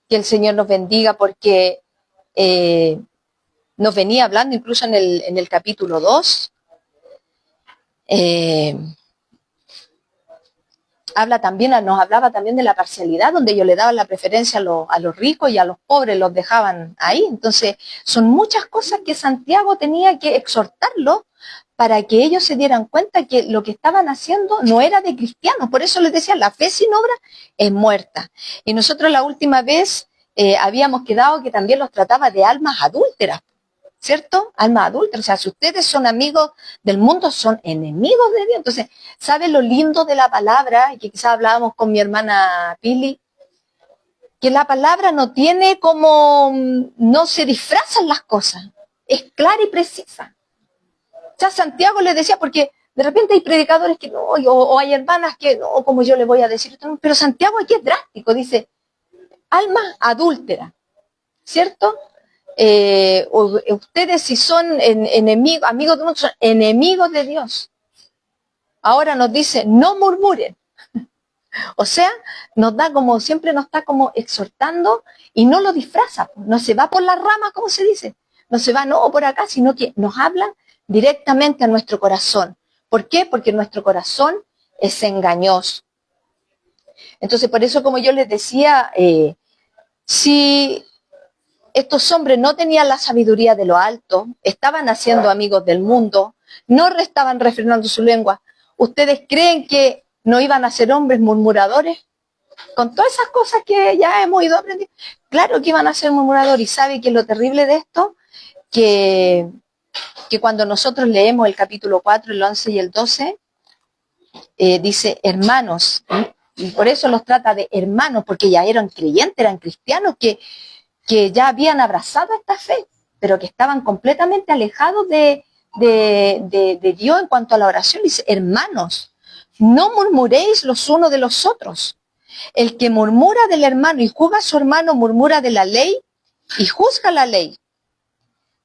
Que el Señor nos bendiga porque nos venía hablando incluso en el capítulo 2. Nos hablaba también de la parcialidad, donde ellos le daban la preferencia a los ricos y a los pobres los dejaban ahí. Entonces, son muchas cosas que Santiago tenía que exhortarlos para que ellos se dieran cuenta que lo que estaban haciendo no era de cristianos. Por eso les decía, la fe sin obra es muerta. Y nosotros la última vez habíamos quedado que también los trataba de almas adúlteras, ¿cierto? Almas adúlteras. O sea, si ustedes son amigos del mundo, son enemigos de Dios. Entonces, ¿sabe lo lindo de la palabra? Que quizás hablábamos con mi hermana Pili, que la palabra no tiene como, no se disfrazan las cosas. Es clara y precisa. Ya Santiago les decía, porque de repente hay predicadores que no, o hay hermanas que no, como yo le voy a decir, pero Santiago aquí es drástico, dice, alma adúltera, ¿cierto? Ustedes si son enemigos, amigos de mundo, son enemigos de Dios. Ahora nos dice, no murmuren. O sea, nos da como, siempre nos está como exhortando y no lo disfraza, no se va por las ramas, como se dice, no se va no por acá, sino que nos habla directamente a nuestro corazón. ¿Por qué? Porque nuestro corazón es engañoso. Entonces, por eso, como yo les decía, si estos hombres no tenían la sabiduría de lo alto, estaban haciendo amigos del mundo, no estaban refrenando su lengua, ¿ustedes creen que no iban a ser hombres murmuradores? Con todas esas cosas que ya hemos ido aprendiendo, claro que iban a ser murmuradores. Y sabe que lo terrible de esto, que cuando nosotros leemos el capítulo 4, el 11 y el 12, dice hermanos, y por eso los trata de hermanos, porque ya eran creyentes, eran cristianos, que ya habían abrazado esta fe, pero que estaban completamente alejados de Dios en cuanto a la oración. Dice, hermanos, no murmuréis los unos de los otros. El que murmura del hermano y juzga a su hermano, murmura de la ley y juzga la ley.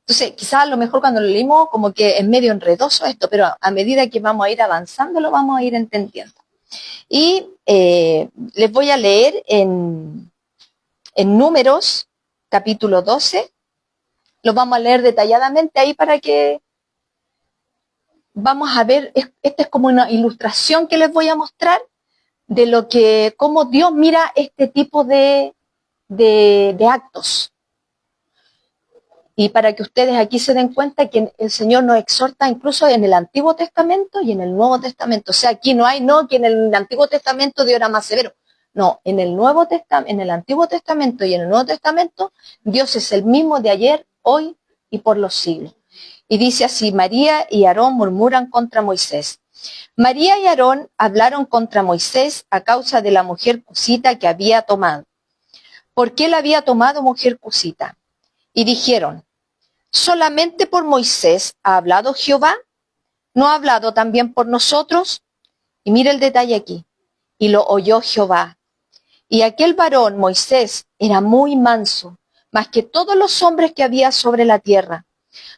Entonces, quizás a lo mejor cuando lo leímos como que es medio enredoso esto, pero a medida que vamos a ir avanzando lo vamos a ir entendiendo. Y les voy a leer en Números, capítulo 12, lo vamos a leer detalladamente ahí para que vamos a ver, esta es como una ilustración que les voy a mostrar de lo que, cómo Dios mira este tipo de actos. Y para que ustedes aquí se den cuenta que el Señor nos exhorta incluso en el Antiguo Testamento y en el Nuevo Testamento. O sea, aquí no hay, no, que en el Antiguo Testamento Dios era más severo. No, en el Antiguo Testamento y en el Nuevo Testamento, Dios es el mismo de ayer, hoy y por los siglos. Y dice así, María y Aarón murmuran contra Moisés. María y Aarón hablaron contra Moisés a causa de la mujer cusita que había tomado. ¿Por qué la había tomado mujer cusita? Y dijeron, ¿solamente por Moisés ha hablado Jehová? ¿No ha hablado también por nosotros? Y mire el detalle aquí. Y lo oyó Jehová. Y aquel varón, Moisés, era muy manso, más que todos los hombres que había sobre la tierra.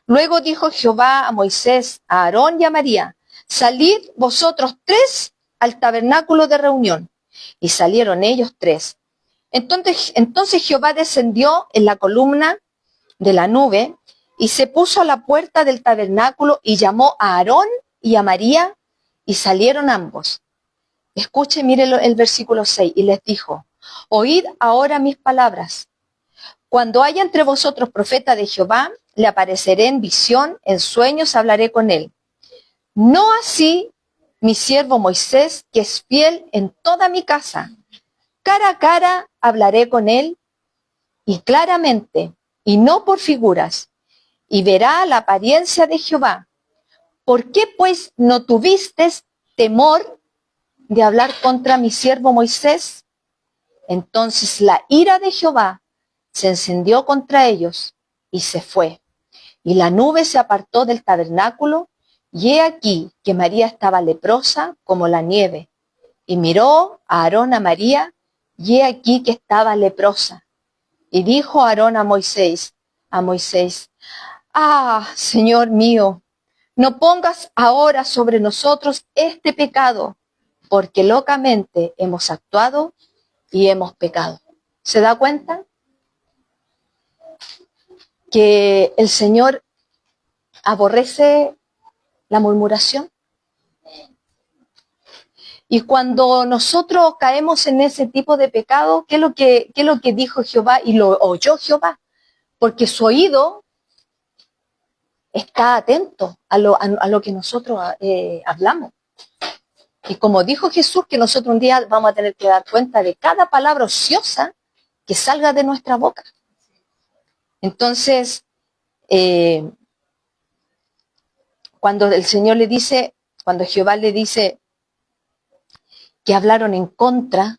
Luego dijo Jehová a Moisés, a Aarón y a María, salid vosotros tres al tabernáculo de reunión. Y salieron ellos tres. Entonces Jehová descendió en la columna de la nube y se puso a la puerta del tabernáculo y llamó a Aarón y a María y salieron ambos. Escuche, mire el versículo 6, y les dijo, oíd ahora mis palabras. Cuando haya entre vosotros profeta de Jehová, le apareceré en visión, en sueños hablaré con él. No así mi siervo Moisés, que es fiel en toda mi casa. Cara a cara hablaré con él y claramente, y no por figuras, y verá la apariencia de Jehová. ¿Por qué pues no tuvisteis temor de hablar contra mi siervo Moisés? Entonces la ira de Jehová se encendió contra ellos y se fue. Y la nube se apartó del tabernáculo, y he aquí que María estaba leprosa como la nieve. Y miró a Aarón a María, y he aquí que estaba leprosa. Y dijo Aarón a Moisés, ah, Señor mío, no pongas ahora sobre nosotros este pecado, porque locamente hemos actuado y hemos pecado. ¿Se da cuenta? que el Señor aborrece la murmuración. Y cuando nosotros caemos en ese tipo de pecado, ¿qué es lo que dijo Jehová? Y lo oyó Jehová, porque su oído está atento a lo que nosotros hablamos. Y como dijo Jesús, que nosotros un día vamos a tener que dar cuenta de cada palabra ociosa que salga de nuestra boca. Entonces, cuando el Señor le dice, cuando Jehová le dice que hablaron en contra,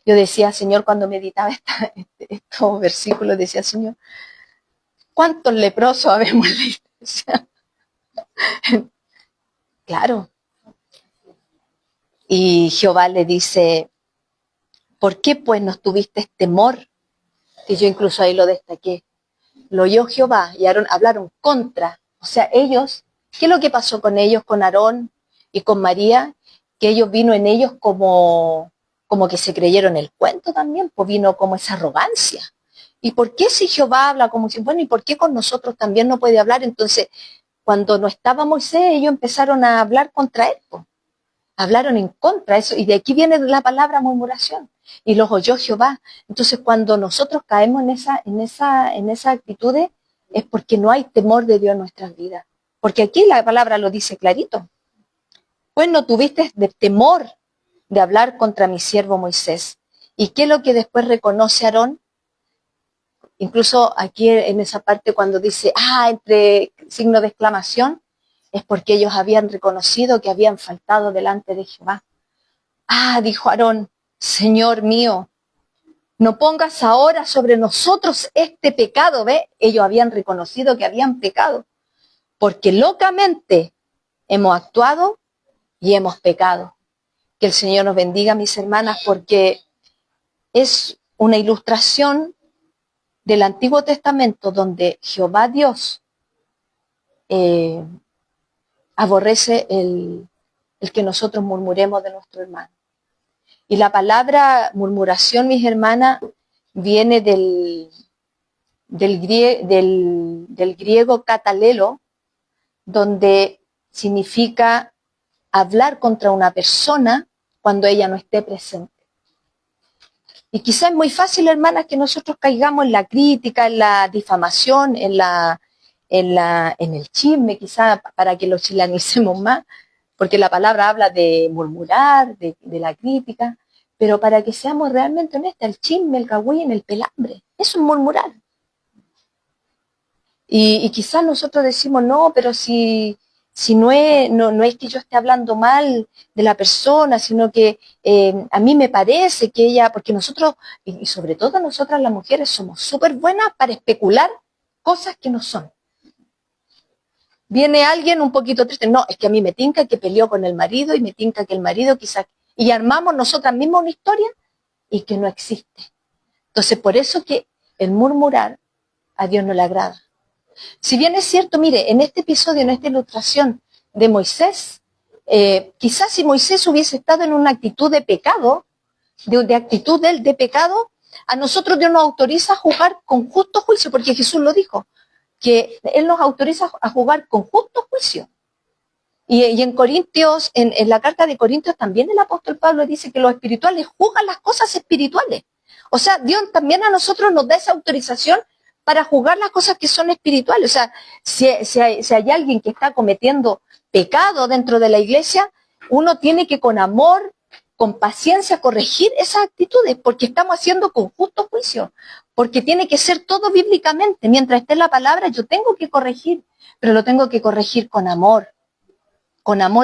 yo decía, Señor, cuando meditaba estos versículos, decía, Señor, ¿cuántos leprosos habemos en la iglesia? Claro. Y Jehová le dice, ¿por qué pues no tuviste temor? Que yo incluso ahí lo destaqué. Lo oyó Jehová y Aarón hablaron contra. O sea, ellos, ¿qué es lo que pasó con ellos, con Aarón y con María? Que ellos vino en ellos como que se creyeron el cuento también, pues vino como esa arrogancia. ¿Y por qué si Jehová habla como si, bueno, ¿y por qué con nosotros también no puede hablar? Entonces, cuando no estaba Moisés, ellos empezaron a hablar contra él, pues. Hablaron en contra, eso, y de aquí viene la palabra murmuración. Y los oyó Jehová. Entonces, cuando nosotros caemos en esa actitudes, es porque no hay temor de Dios en nuestras vidas. Porque aquí la palabra lo dice clarito. Pues no tuviste de temor de hablar contra mi siervo Moisés. ¿Y qué es lo que después reconoce Aarón? Incluso aquí en esa parte cuando dice, entre signo de exclamación, es porque ellos habían reconocido que habían faltado delante de Jehová. Dijo Aarón, Señor mío, no pongas ahora sobre nosotros este pecado, ¿ve? Ellos habían reconocido que habían pecado, porque locamente hemos actuado y hemos pecado. Que el Señor nos bendiga, mis hermanas, porque es una ilustración del Antiguo Testamento donde Jehová Dios aborrece el que nosotros murmuremos de nuestro hermano. Y la palabra murmuración, mis hermanas, viene del griego katalelo, donde significa hablar contra una persona cuando ella no esté presente. Y quizás es muy fácil, hermanas, que nosotros caigamos en la crítica, en la difamación, en el chisme, quizás para que lo chilanicemos más, porque la palabra habla de murmurar, de la crítica, pero para que seamos realmente honestas, el chisme, el cagüín, el pelambre, eso es murmurar. Y quizás nosotros decimos, no, pero si no es que yo esté hablando mal de la persona, sino que a mí me parece que ella, porque nosotros, y sobre todo nosotras las mujeres, somos súper buenas para especular cosas que no son. Viene alguien un poquito triste, no, es que a mí me tinca que peleó con el marido y me tinca que el marido quizás, y armamos nosotras mismas una historia y que no existe. Entonces, por eso que el murmurar a Dios no le agrada. Si bien es cierto, mire, en este episodio, en esta ilustración de Moisés, quizás si Moisés hubiese estado en una actitud de pecado, de actitud de pecado, a nosotros Dios nos autoriza a jugar con justo juicio, porque Jesús lo dijo, que Él nos autoriza a jugar con justo juicio. Y en Corintios, en la carta de Corintios también el apóstol Pablo dice que los espirituales juzgan las cosas espirituales. O sea, Dios también a nosotros nos da esa autorización para juzgar las cosas que son espirituales. O sea, si hay alguien que está cometiendo pecado dentro de la iglesia, uno tiene que con amor, con paciencia, corregir esas actitudes, porque estamos haciendo con justo juicio, porque tiene que ser todo bíblicamente. Mientras esté en la palabra, yo tengo que corregir, pero lo tengo que corregir con amor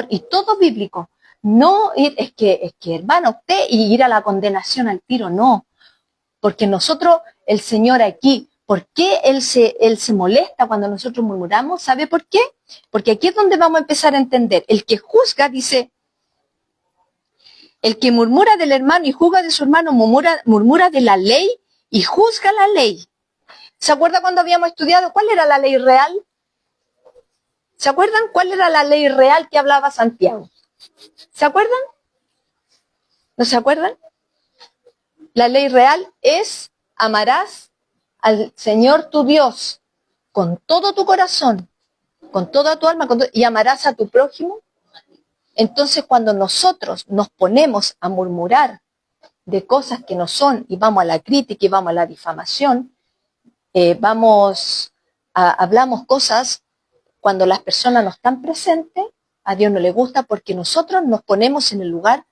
y todo bíblico. No es que hermano, usted y ir a la condenación al tiro, no. Porque nosotros, el Señor aquí, ¿por qué Él se molesta cuando nosotros murmuramos? ¿Sabe por qué? Porque aquí es donde vamos a empezar a entender. El que juzga, dice, el que murmura del hermano y juzga de su hermano, murmura de la ley y juzga la ley. ¿Se acuerda cuando habíamos estudiado cuál era la ley real? ¿Se acuerdan cuál era la ley real que hablaba Santiago? ¿Se acuerdan? ¿No se acuerdan? La ley real es: amarás al Señor tu Dios con todo tu corazón, con toda tu alma, y amarás a tu prójimo. Entonces, cuando nosotros nos ponemos a murmurar de cosas que no son, y vamos a la crítica y vamos a la difamación, hablamos cosas cuando las personas no están presentes, a Dios no le gusta, porque nosotros nos ponemos en el lugar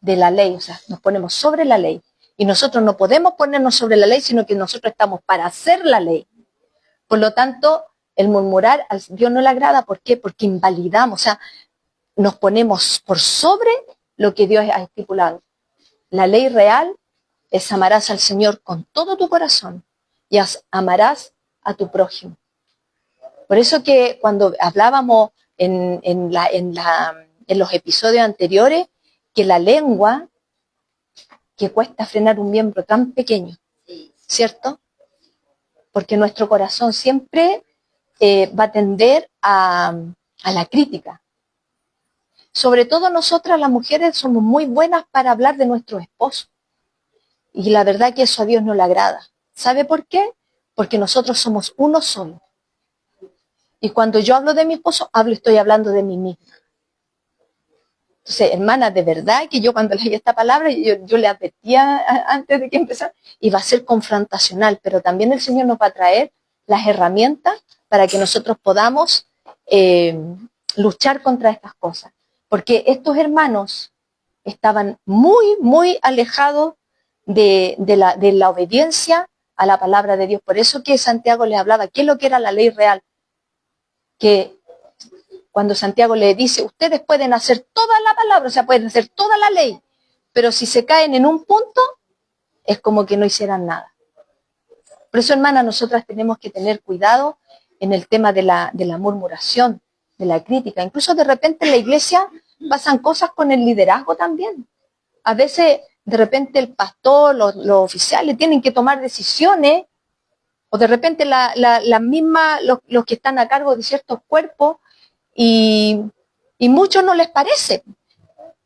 de la ley, o sea, nos ponemos sobre la ley. Y nosotros no podemos ponernos sobre la ley, sino que nosotros estamos para hacer la ley. Por lo tanto, el murmurar a Dios no le agrada. ¿Por qué? Porque invalidamos, o sea, nos ponemos por sobre lo que Dios ha estipulado. La ley real es amarás al Señor con todo tu corazón y amarás a tu prójimo. Por eso que cuando hablábamos en los episodios anteriores, que la lengua, que cuesta frenar un miembro tan pequeño, ¿cierto? Porque nuestro corazón siempre va a tender a la crítica. Sobre todo nosotras las mujeres somos muy buenas para hablar de nuestro esposo. Y la verdad que eso a Dios no le agrada. ¿Sabe por qué? Porque nosotros somos uno solo. Y cuando yo hablo de mi esposo, estoy hablando de mí misma. Entonces, hermana, de verdad que yo cuando leí esta palabra, yo le advertía antes de que empezara, iba a ser confrontacional, pero también el Señor nos va a traer las herramientas para que nosotros podamos luchar contra estas cosas. Porque estos hermanos estaban muy, muy alejados de la obediencia a la palabra de Dios. Por eso que Santiago les hablaba, ¿qué es lo que era la ley real? Que cuando Santiago le dice, ustedes pueden hacer toda la palabra, o sea, pueden hacer toda la ley, pero si se caen en un punto, es como que no hicieran nada. Por eso, hermana, nosotras tenemos que tener cuidado en el tema de la murmuración, de la crítica. Incluso de repente en la iglesia pasan cosas con el liderazgo también. A veces, de repente, el pastor, los oficiales tienen que tomar decisiones, o de repente los que están a cargo de ciertos cuerpos, y muchos no les parece.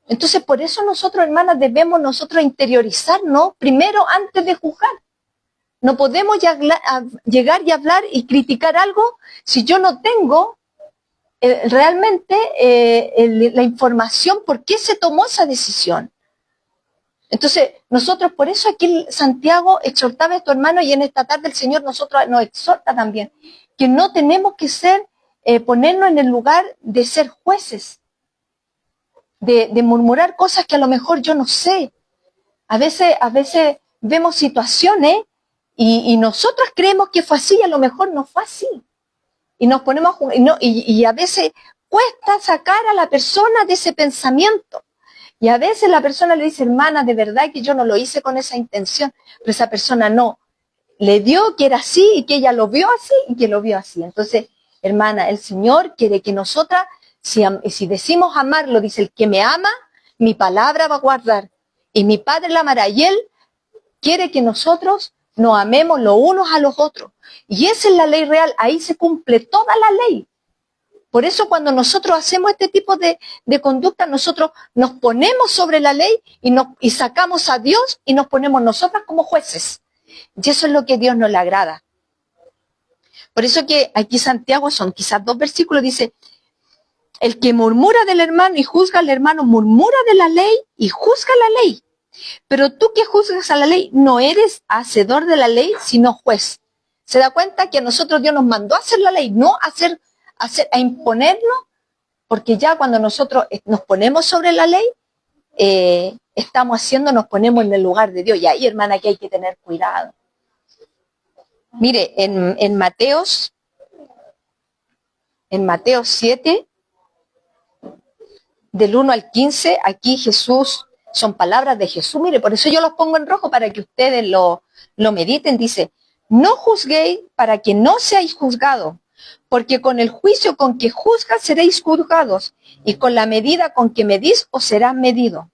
Entonces, por eso nosotros, hermanas, debemos interiorizarnos primero antes de juzgar. No podemos llegar y hablar y criticar algo si yo no tengo realmente la información por qué se tomó esa decisión. Entonces, nosotros, por eso aquí Santiago exhortaba a estos hermanos, y en esta tarde el Señor nos exhorta también, que no tenemos que ponernos en el lugar de ser jueces, de murmurar cosas que a lo mejor yo no sé. A veces vemos situaciones y nosotros creemos que fue así y a lo mejor no fue así. Y nos ponemos y a veces cuesta sacar a la persona de ese pensamiento. Y a veces la persona le dice, hermana, de verdad que yo no lo hice con esa intención, pero esa persona no. Le dio que era así y que ella lo vio así y que lo vio así. Entonces, hermana, el Señor quiere que nosotras, si decimos amarlo, dice, el que me ama, mi palabra va a guardar. Y mi Padre la amará. Y Él quiere que nosotros nos amemos los unos a los otros. Y esa es la ley real. Ahí se cumple toda la ley. Por eso cuando nosotros hacemos este tipo de conducta, nosotros nos ponemos sobre la ley y sacamos a Dios y nos ponemos nosotras como jueces. Y eso es lo que a Dios no le agrada. Por eso que aquí Santiago son quizás 2 versículos, dice, el que murmura del hermano y juzga al hermano, murmura de la ley y juzga la ley. Pero tú que juzgas a la ley, no eres hacedor de la ley, sino juez. ¿Se da cuenta que a nosotros Dios nos mandó a hacer la ley, no a imponernos? Porque ya cuando nosotros nos ponemos sobre la ley, nos ponemos en el lugar de Dios. Y ahí, hermana, que hay que tener cuidado. Mire, en Mateo 7, del 1 al 15, aquí Jesús, son palabras de Jesús. Mire, por eso yo los pongo en rojo para que ustedes lo mediten. Dice, no juzguéis para que no seáis juzgados, porque con el juicio con que juzgas seréis juzgados, y con la medida con que medís os será medido.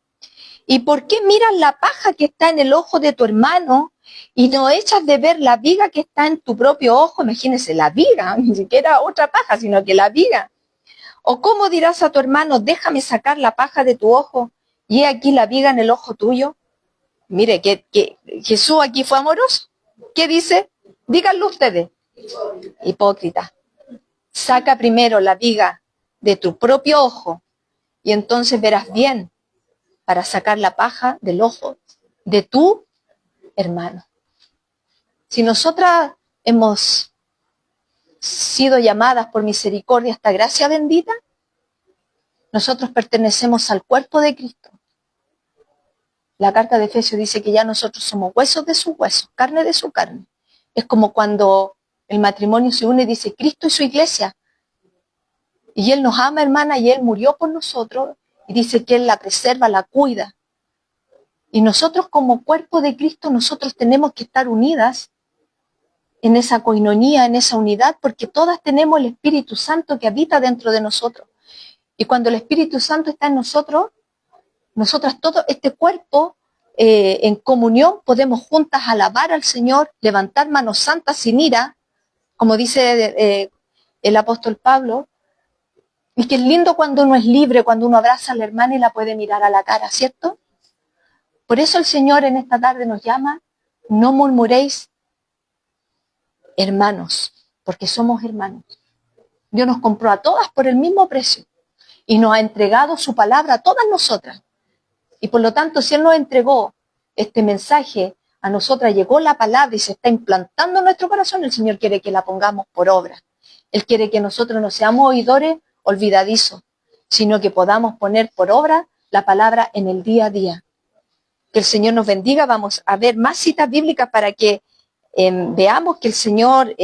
¿Y por qué miras la paja que está en el ojo de tu hermano y no echas de ver la viga que está en tu propio ojo? Imagínense, la viga, ni siquiera otra paja, sino que la viga. ¿O cómo dirás a tu hermano, déjame sacar la paja de tu ojo y he aquí la viga en el ojo tuyo? Mire, que Jesús aquí fue amoroso. ¿Qué dice? Díganlo ustedes. Hipócrita. Saca primero la viga de tu propio ojo y entonces verás bien para sacar la paja del ojo de tu hermano. Si nosotras hemos sido llamadas por misericordia a esta gracia bendita, nosotros pertenecemos al cuerpo de Cristo. La carta de Efesios dice que ya nosotros somos huesos de sus huesos, carne de su carne. Es como cuando el matrimonio se une, dice Cristo y su iglesia. Y Él nos ama, hermana, y Él murió por nosotros. Y dice que Él la preserva, la cuida. Y nosotros como cuerpo de Cristo, nosotros tenemos que estar unidas en esa coinonía, en esa unidad, porque todas tenemos el Espíritu Santo que habita dentro de nosotros. Y cuando el Espíritu Santo está en nosotros, nosotras todo este cuerpo en comunión podemos juntas alabar al Señor, levantar manos santas sin ira, como dice el apóstol Pablo. Y que es lindo cuando uno es libre, cuando uno abraza a la hermana y la puede mirar a la cara, ¿cierto? Por eso el Señor en esta tarde nos llama, no murmuréis, hermanos, porque somos hermanos. Dios nos compró a todas por el mismo precio y nos ha entregado su palabra a todas nosotras. Y por lo tanto, si Él nos entregó este mensaje, a nosotras llegó la palabra y se está implantando en nuestro corazón, el Señor quiere que la pongamos por obra. Él quiere que nosotros no seamos oidores olvidadizos, sino que podamos poner por obra la palabra en el día a día. Que el Señor nos bendiga. Vamos a ver más citas bíblicas para que veamos que el Señor,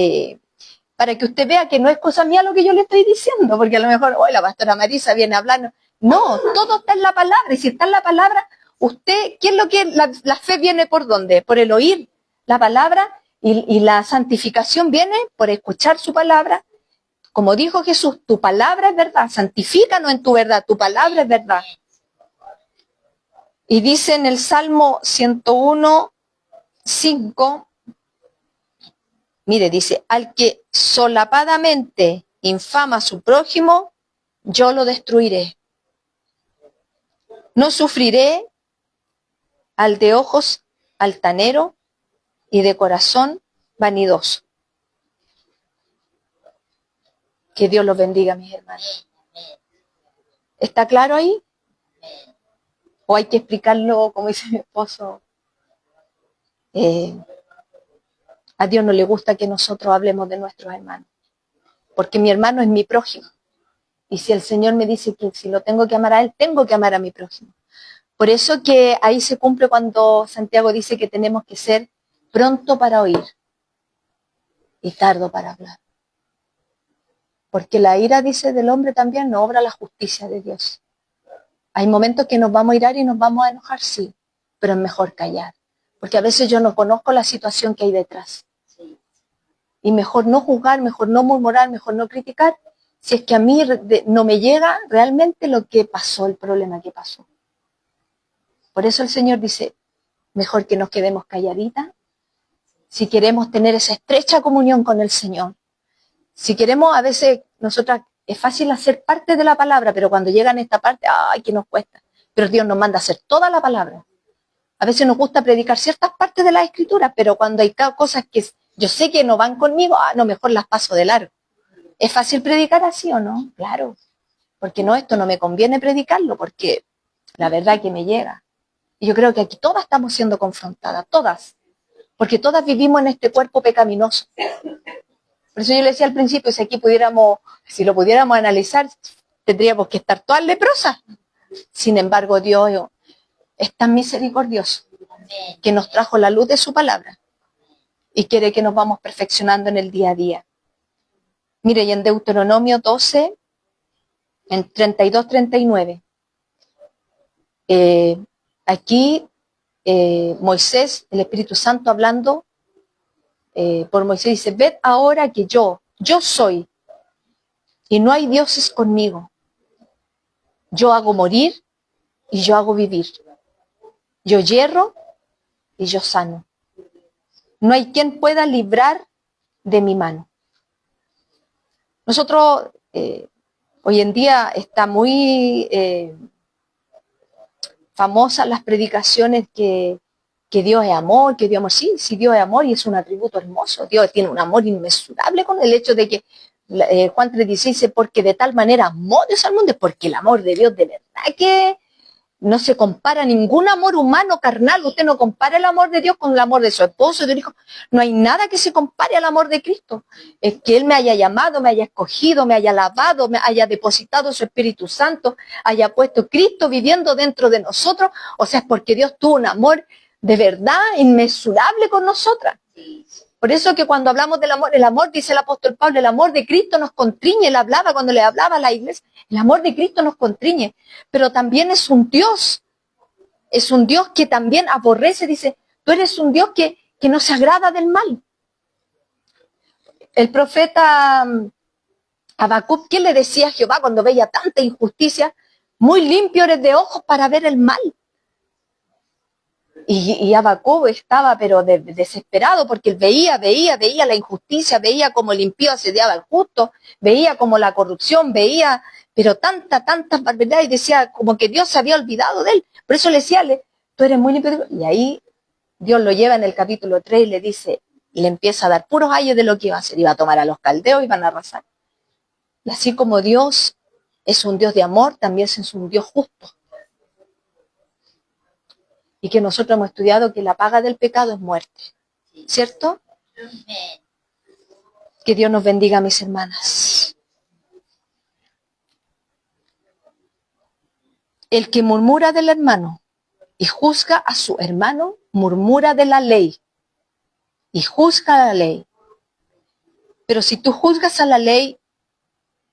para que usted vea que no es cosa mía lo que yo le estoy diciendo, porque a lo mejor, la pastora Marisa viene hablando. No, todo está en la palabra, y si está en la palabra, usted, ¿qué es lo que la fe viene por dónde? Por el oír la palabra, y la santificación viene por escuchar su palabra. Como dijo Jesús, tu palabra es verdad, santifícanos en tu verdad, tu palabra es verdad. Y dice en el Salmo 101, 5, mire, dice, al que solapadamente infama a su prójimo, yo lo destruiré. No sufriré al de ojos altanero y de corazón vanidoso. Que Dios los bendiga, mis hermanos. ¿Está claro ahí? ¿O hay que explicarlo, como dice mi esposo? A Dios no le gusta que nosotros hablemos de nuestros hermanos, porque mi hermano es mi prójimo. Y si el Señor me dice que si lo tengo que amar a Él, tengo que amar a mi prójimo. Por eso que ahí se cumple cuando Santiago dice que tenemos que ser pronto para oír y tardo para hablar. Porque la ira, dice, del hombre también no obra la justicia de Dios. Hay momentos que nos vamos a irar y nos vamos a enojar, sí, pero es mejor callar. Porque a veces yo no conozco la situación que hay detrás. Y mejor no juzgar, mejor no murmurar, mejor no criticar, si es que a mí no me llega realmente lo que pasó, el problema que pasó. Por eso el Señor dice, mejor que nos quedemos calladitas, si queremos tener esa estrecha comunión con el Señor. Si queremos, a veces, nosotras, es fácil hacer parte de la palabra, pero cuando llegan a esta parte, ¡ay, que nos cuesta! Pero Dios nos manda a hacer toda la palabra. A veces nos gusta predicar ciertas partes de la Escritura, pero cuando hay cosas que yo sé que no van conmigo, no, mejor las paso de largo. ¿Es fácil predicar así o no? Claro. Porque no, esto no me conviene predicarlo, porque la verdad que me llega. Y yo creo que aquí todas estamos siendo confrontadas, todas. Porque todas vivimos en este cuerpo pecaminoso. Por eso yo le decía al principio, si aquí pudiéramos, si lo pudiéramos analizar, tendríamos que estar todas leprosas. Sin embargo, Dios es tan misericordioso que nos trajo la luz de su palabra y quiere que nos vamos perfeccionando en el día a día. Mire, y en Deuteronomio 12, en 32-39, aquí Moisés, el Espíritu Santo hablando por Moisés, dice, ved ahora que yo soy, y no hay dioses conmigo. Yo hago morir y yo hago vivir. Yo hierro y yo sano. No hay quien pueda librar de mi mano. Nosotros, hoy en día está muy famosas las predicaciones que que Dios es amor, que Dios es amor. Sí, sí, Dios es amor y es un atributo hermoso. Dios tiene un amor inmesurable con el hecho de que Juan 3:16 dice, porque de tal manera amó Dios al mundo, porque el amor de Dios de verdad que no se compara a ningún amor humano carnal. Usted no compara el amor de Dios con el amor de su esposo, de un hijo. No hay nada que se compare al amor de Cristo. Es que Él me haya llamado, me haya escogido, me haya lavado, me haya depositado su Espíritu Santo, haya puesto Cristo viviendo dentro de nosotros. O sea, es porque Dios tuvo un amor de verdad inmesurable con nosotras. Por eso que cuando hablamos del amor, el amor, dice el apóstol Pablo, el amor de Cristo nos constriñe. Él hablaba, cuando le hablaba a la iglesia, el amor de Cristo nos constriñe. Pero también es un Dios que también aborrece, dice, tú eres un Dios que no se agrada del mal. El profeta Habacuc, ¿qué le decía a Jehová cuando veía tanta injusticia? Muy limpio eres de ojos para ver el mal. Y Habacuc estaba pero desesperado porque él veía la injusticia, veía cómo el impío asediaba al justo, veía como la corrupción, veía, pero tantas barbaridades, y decía como que Dios se había olvidado de él. Por eso le decía, tú eres muy limpio. Y ahí Dios lo lleva en el capítulo 3 y le dice, le empieza a dar puros ayes de lo que iba a hacer. Iba a tomar a los caldeos y iban a arrasar. Y así como Dios es un Dios de amor, también es un Dios justo. Y que nosotros hemos estudiado que la paga del pecado es muerte. ¿Cierto? Que Dios nos bendiga, mis hermanas. El que murmura del hermano y juzga a su hermano, murmura de la ley y juzga a la ley. Pero si tú juzgas a la ley,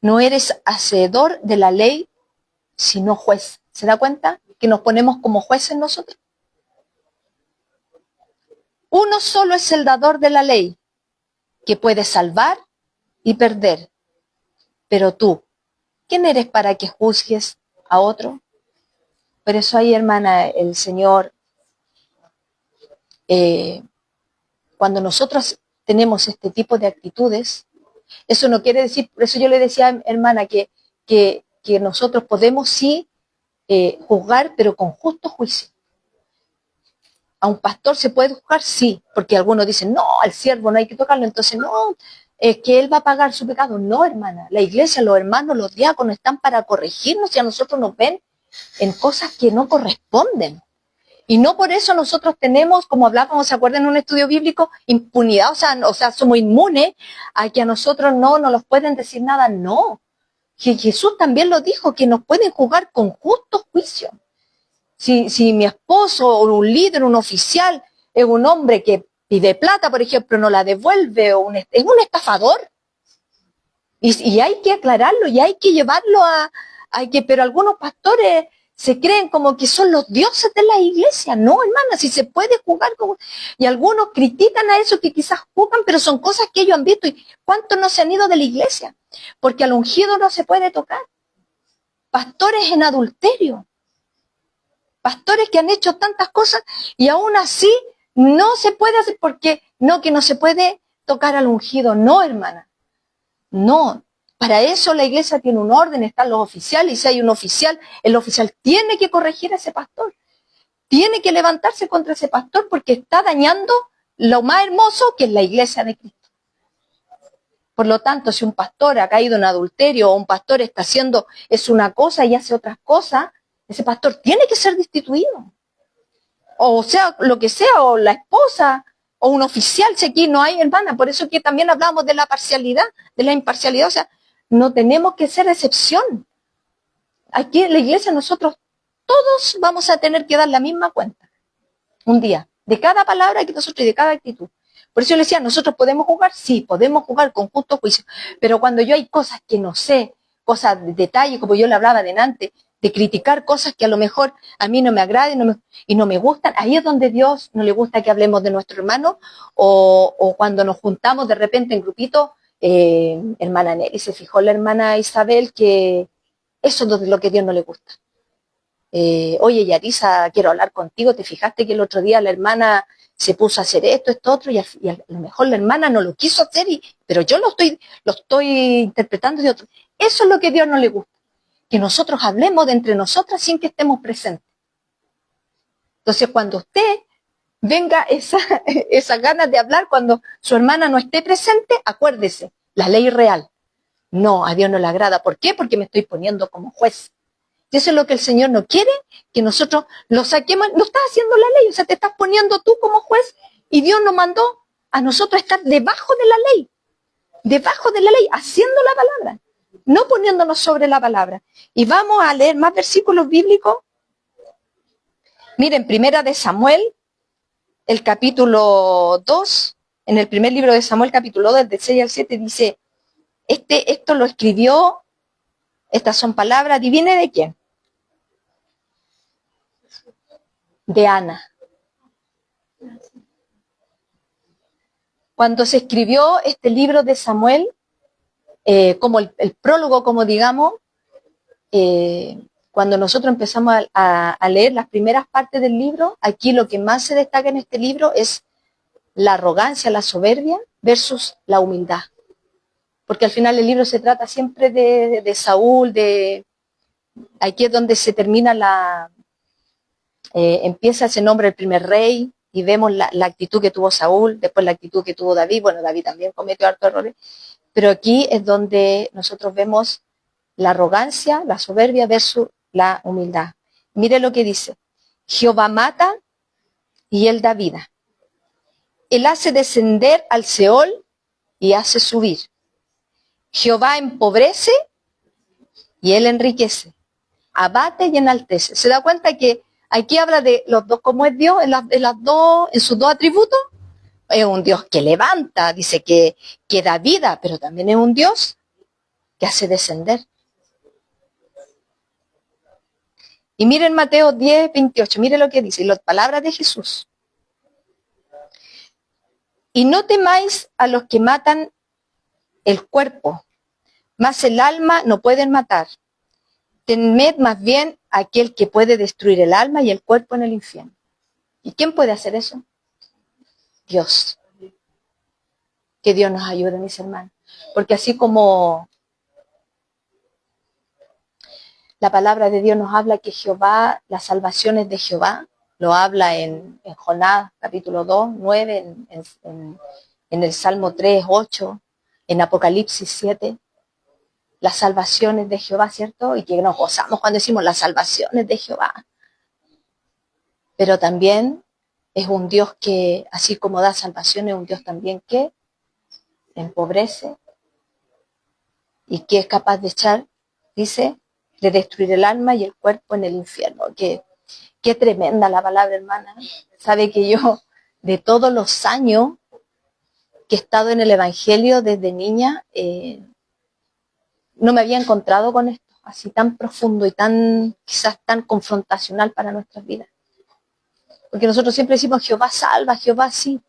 no eres hacedor de la ley, sino juez. ¿Se da cuenta? Que nos ponemos como jueces nosotros. Uno solo es el dador de la ley, que puede salvar y perder. Pero tú, ¿quién eres para que juzgues a otro? Por eso ahí, hermana, el Señor, cuando nosotros tenemos este tipo de actitudes, eso no quiere decir, por eso yo le decía, hermana, que nosotros podemos sí juzgar, pero con justo juicio. ¿A un pastor se puede juzgar? Sí, porque algunos dicen, no, al siervo no hay que tocarlo, entonces no, es que él va a pagar su pecado. No, hermana, la iglesia, los hermanos, los diáconos están para corregirnos y a nosotros nos ven en cosas que no corresponden. Y no por eso nosotros tenemos, como hablábamos, ¿se acuerdan en un estudio bíblico? Impunidad, o sea, somos inmunes a que a nosotros no nos pueden decir nada. No, que Jesús también lo dijo, que nos pueden juzgar con justo juicio. Si mi esposo o un líder, un oficial, es un hombre que pide plata, por ejemplo, no la devuelve, es un estafador. Y hay que aclararlo y hay que llevarlo pero algunos pastores se creen como que son los dioses de la iglesia. No, hermana, si se puede jugar con... Y algunos critican a esos que quizás juzgan, pero son cosas que ellos han visto. ¿Y cuántos no se han ido de la iglesia? Porque al ungido no se puede tocar. Pastores en adulterio. Pastores que han hecho tantas cosas y aún así no se puede hacer porque que no se puede tocar al ungido. No, hermana. No. Para eso la iglesia tiene un orden, están los oficiales, y si hay un oficial, el oficial tiene que corregir a ese pastor. Tiene que levantarse contra ese pastor porque está dañando lo más hermoso que es la iglesia de Cristo. Por lo tanto, si un pastor ha caído en adulterio o un pastor está haciendo, es una cosa y hace otras cosas, ese pastor tiene que ser destituido. O sea, lo que sea, o la esposa, o un oficial, si aquí no hay, hermana. Por eso que también hablamos de la parcialidad, de la imparcialidad. O sea, no tenemos que ser excepción. Aquí en la iglesia nosotros todos vamos a tener que dar la misma cuenta. Un día, de cada palabra que nosotros y de cada actitud. Por eso yo le decía, ¿nosotros podemos jugar? Sí, podemos jugar con justo juicio. Pero cuando yo hay cosas que no sé, cosas de detalle, como yo le hablaba delante, de criticar cosas que a lo mejor a mí no me agradan y no me gustan, ahí es donde Dios no le gusta que hablemos de nuestro hermano, o cuando nos juntamos de repente en grupito, hermana Nelly, se fijó la hermana Isabel que eso es lo que a Dios no le gusta. Oye, Yarisa, quiero hablar contigo, ¿te fijaste que el otro día la hermana se puso a hacer esto, otro, y a lo mejor la hermana no lo quiso hacer, pero yo lo estoy interpretando de otro? Eso es lo que a Dios no le gusta, que nosotros hablemos de entre nosotras sin que estemos presentes. Entonces, cuando usted venga esas ganas de hablar cuando su hermana no esté presente, acuérdese, la ley real. No, a Dios no le agrada. ¿Por qué? Porque me estoy poniendo como juez. Y eso es lo que el Señor no quiere, que nosotros lo saquemos. No estás haciendo la ley, o sea, te estás poniendo tú como juez y Dios nos mandó a nosotros estar debajo de la ley, haciendo la palabra, no poniéndonos sobre la palabra. Y vamos a leer más versículos bíblicos. Miren, Primera de Samuel, el capítulo 2, en el primer libro de Samuel, capítulo 2, del 6 al 7, dice, esto lo escribió, estas son palabras, ¿adivine de quién? De Ana. Cuando se escribió este libro de Samuel, como el prólogo, como digamos, cuando nosotros empezamos a leer las primeras partes del libro, aquí lo que más se destaca en este libro es la arrogancia, la soberbia versus la humildad. Porque al final el libro se trata siempre de Saúl, aquí es donde se termina empieza ese nombre el primer rey, y vemos la actitud que tuvo Saúl, después la actitud que tuvo David. Bueno, David también cometió hartos errores, pero aquí es donde nosotros vemos la arrogancia, la soberbia versus la humildad. Mire lo que dice: Jehová mata y él da vida. Él hace descender al Seol y hace subir. Jehová empobrece y él enriquece. Abate y enaltece. ¿Se da cuenta que aquí habla de los dos, como es Dios en sus dos atributos? Es un Dios que levanta, dice que da vida, pero también es un Dios que hace descender. Y miren Mateo 10, 28, miren lo que dice, las palabras de Jesús. Y no temáis a los que matan el cuerpo, mas el alma no pueden matar. Temed más bien a aquel que puede destruir el alma y el cuerpo en el infierno. ¿Y quién puede hacer eso? Dios. Que Dios nos ayude, mis hermanos. Porque así como la palabra de Dios nos habla que Jehová, la salvación es de Jehová, lo habla en Jonás capítulo 2, 9, en el Salmo 3, 8, en Apocalipsis 7, las salvaciones de Jehová, ¿cierto? Y que nos gozamos cuando decimos las salvaciones de Jehová. Pero también es un Dios que, así como da salvación, es un Dios también que empobrece y que es capaz de echar, dice, de destruir el alma y el cuerpo en el infierno. Qué tremenda la palabra, hermana. Sabe que yo, de todos los años que he estado en el Evangelio desde niña, no me había encontrado con esto, así tan profundo y quizás tan confrontacional para nuestras vidas. Porque nosotros siempre decimos, Jehová salva, Jehová sí.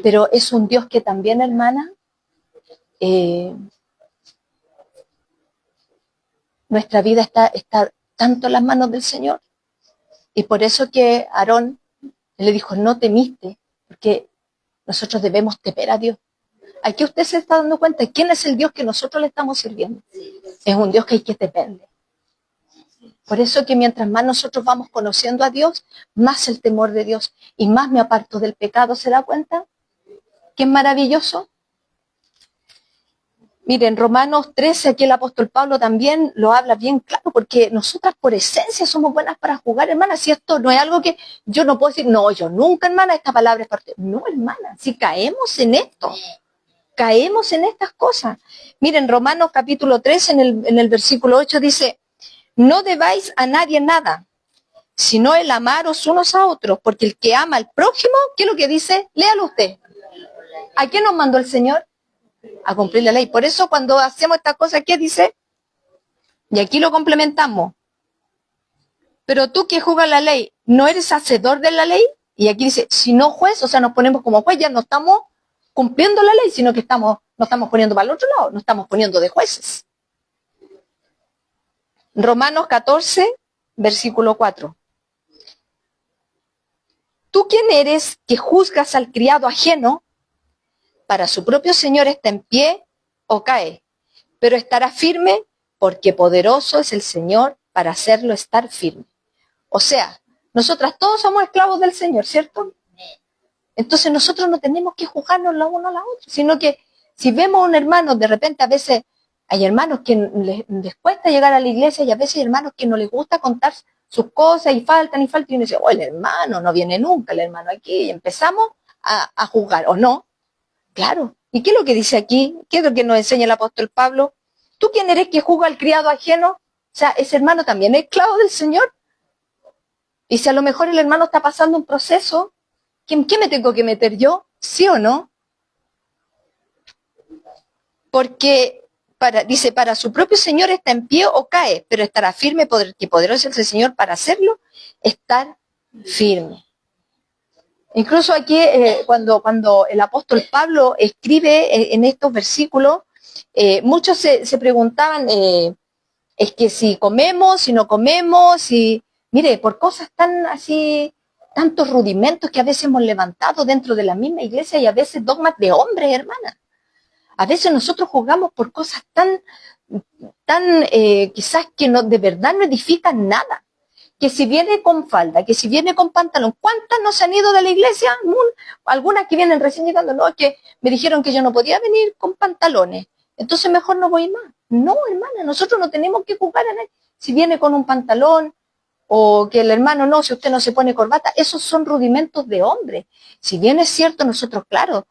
Pero es un Dios que también, hermana, nuestra vida está tanto en las manos del Señor. Y por eso que Aarón le dijo, no temiste, porque nosotros debemos temer a Dios. Aquí usted se está dando cuenta, ¿quién es el Dios que nosotros le estamos sirviendo? Es un Dios que hay que temerle. Por eso que mientras más nosotros vamos conociendo a Dios, más el temor de Dios y más me aparto del pecado. ¿Se da cuenta? ¿Qué es maravilloso? Miren, Romanos 13, aquí el apóstol Pablo también lo habla bien claro, porque nosotras por esencia somos buenas para jugar, hermana. Si esto no es algo que yo no puedo decir, no, yo nunca, hermana, esta palabra es parte. No, hermana, si caemos en esto, caemos en estas cosas. Miren, Romanos capítulo 13, en el versículo 8 dice, no debáis a nadie nada, sino el amaros unos a otros, porque el que ama al prójimo, ¿qué es lo que dice? Léalo usted. ¿A quién nos mandó el Señor? A cumplir la ley. Por eso cuando hacemos estas cosas, ¿qué dice? Y aquí lo complementamos. Pero tú que juzgas la ley, ¿no eres hacedor de la ley? Y aquí dice, si no juez, o sea, nos ponemos como juez, ya no estamos cumpliendo la ley, sino que no estamos poniendo para el otro lado, no estamos poniendo de jueces. Romanos 14, versículo 4. ¿Tú quién eres que juzgas al criado ajeno? Para su propio Señor está en pie o cae, pero estará firme porque poderoso es el Señor para hacerlo estar firme. O sea, nosotras todos somos esclavos del Señor, ¿cierto? Entonces nosotros no tenemos que juzgarnos la uno a la otra, sino que si vemos a un hermano, de repente a veces hay hermanos que les cuesta llegar a la iglesia y a veces hay hermanos que no les gusta contar sus cosas y faltan y uno dice, oh, el hermano no viene nunca, el hermano aquí, y empezamos a juzgar, ¿o no? Claro. ¿Y qué es lo que dice aquí? ¿Qué es lo que nos enseña el apóstol Pablo? ¿Tú quién eres que juzga al criado ajeno? O sea, ese hermano también es esclavo del Señor. Y si a lo mejor el hermano está pasando un proceso, ¿en qué me tengo que meter yo? ¿Sí o no? Porque dice, para su propio Señor está en pie o cae, pero estará firme, que poderoso es el Señor para hacerlo, estar firme. Incluso aquí, cuando el apóstol Pablo escribe en estos versículos, muchos se preguntaban, es que si comemos, si no comemos, mire, por cosas tan así, tantos rudimentos que a veces hemos levantado dentro de la misma iglesia y a veces dogmas de hombres, hermanas. A veces nosotros juzgamos por cosas tan quizás que no, de verdad no edifican nada. Que si viene con falda, que si viene con pantalón, ¿cuántas no se han ido de la iglesia? Algunas que vienen recién llegando, no, es que me dijeron que yo no podía venir con pantalones, entonces mejor no voy más. No, hermana, nosotros no tenemos que juzgar a nadie. Si viene con un pantalón, o que el hermano no, si usted no se pone corbata, esos son rudimentos de hombre. Si bien es cierto, nosotros, claro,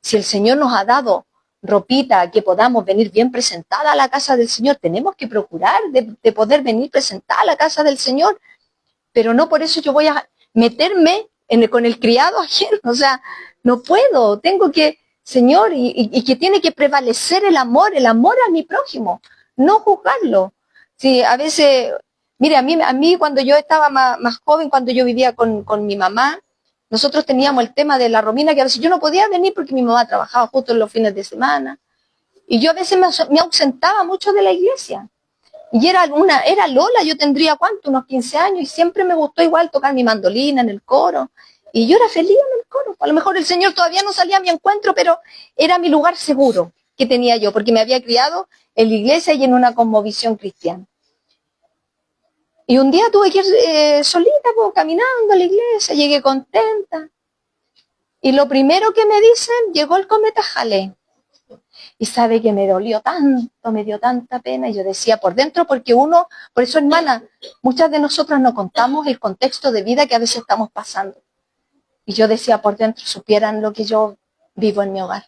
si el Señor nos ha dado ropita que podamos venir bien presentada a la casa del Señor, tenemos que procurar de poder venir presentada a la casa del Señor, pero no por eso yo voy a meterme con el criado ajeno, o sea, no puedo, tengo que, Señor, y que tiene que prevalecer el amor a mi prójimo, no juzgarlo. Sí, a veces, mire, a mí cuando yo estaba más joven, cuando yo vivía con mi mamá, nosotros teníamos el tema de la Romina, que a veces yo no podía venir porque mi mamá trabajaba justo en los fines de semana. Y yo a veces me ausentaba mucho de la iglesia. Y era Lola, yo tendría, ¿cuánto? Unos 15 años, y siempre me gustó igual tocar mi mandolina en el coro. Y yo era feliz en el coro. A lo mejor el Señor todavía no salía a mi encuentro, pero era mi lugar seguro que tenía yo, porque me había criado en la iglesia y en una cosmovisión cristiana. Y un día tuve que ir solita, caminando a la iglesia, llegué contenta. Y lo primero que me dicen, llegó el cometa Halley. Y sabe que me dolió tanto, me dio tanta pena. Y yo decía por dentro, porque por eso, hermana, muchas de nosotras no contamos el contexto de vida que a veces estamos pasando. Y yo decía por dentro, supieran lo que yo vivo en mi hogar.